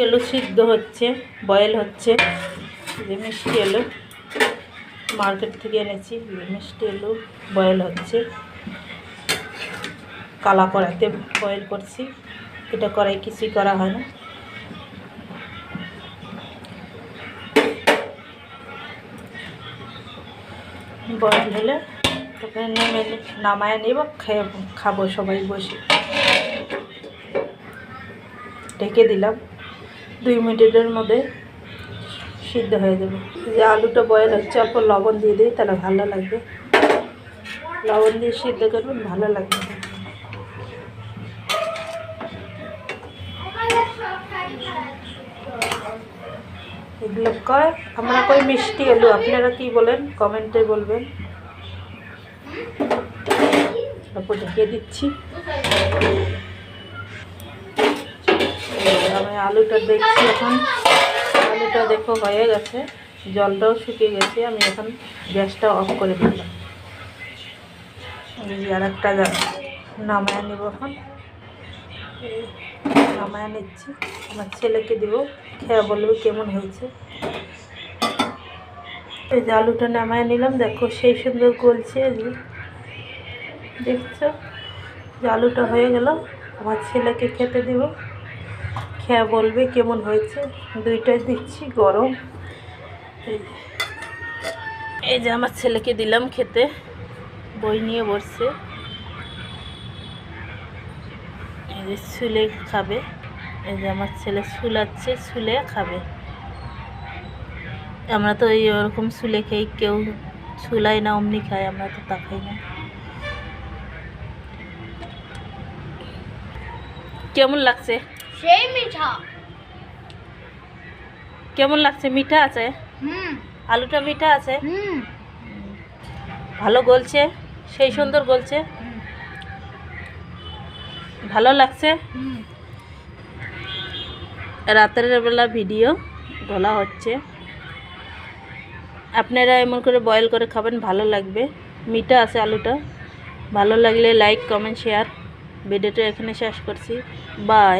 আলু সিদ্ধ হচ্ছে, বয়েল হচ্ছে। যে মিষ্টি আলু মার্কেট থেকে এনেছি, মিষ্টি আলু বয়েল হচ্ছে। কালা কড়াইতে বয়েল করছি, এটা কড়াই কিছুই করা হয় না। বয়েল হলে তখন নামায় নেব, খাবো সবাই বসে। ঢেকে দিলাম, 2 মিনিটের মধ্যে সিদ্ধ হয়ে যাবে। যে আলুটা বয়েল হচ্ছে, অল্প লবণ দিয়ে দিই, তাহলে ভালো লাগবে। লবণ দিয়ে সিদ্ধ করবেন, ভালো লাগবে। এগুলো কয়, আমরা কই মিষ্টি আলু, আপনারা কি বলেন কমেন্টে বলবেন। তারপর ঢেকে দিচ্ছি। আমি আলুটা দেখছি এখন, আলুটা দেখো হয়ে গেছে, জলটাও শুকিয়ে গেছে। আমি এখন গ্যাসটা অফ করে দিলাম। আর একটা নামায় নেব, এখন নামায় নিচ্ছি। আমার ছেলেকে দেবো, খেয়ে বলবে কেমন হয়েছে। এই যে আলুটা নামায় নিলাম, দেখো সেই সুন্দর গলছে। দেখছো যে আলুটা হয়ে গেল। আমার ছেলেকে খেতে দেব, খেয়ে বলবে কেমন হয়েছে। দুইটাই দিচ্ছি গরম। এই যে আমার ছেলেকে দিলাম খেতে, বই নিয়ে বসছে। এই যে ছুলে খাবে, এই যে আমার ছেলে ছুলাচ্ছে, ছুলে খাবে। আমরা তো এই ওরকম ছুলে খেয়ে, কেউ ছুলাই না, অমনি খাই, আমরা তো তা খাই না। কেমন লাগছে? সেই মিঠা। কেমন লাগছে? মিঠা আছে, আলুটা মিঠা আছে, ভালো গলছে, সেই সুন্দর গলছে, ভালো লাগছে। রাতের বেলা ভিডিও বলা হচ্ছে, আপনারা এমন করে বয়েল করে খাবেন, ভালো লাগবে। মিঠা আছে আলুটা। ভালো লাগলে লাইক, কমেন্ট, শেয়ার। ভিডিওটা এখানে শেষ করছি। বাই।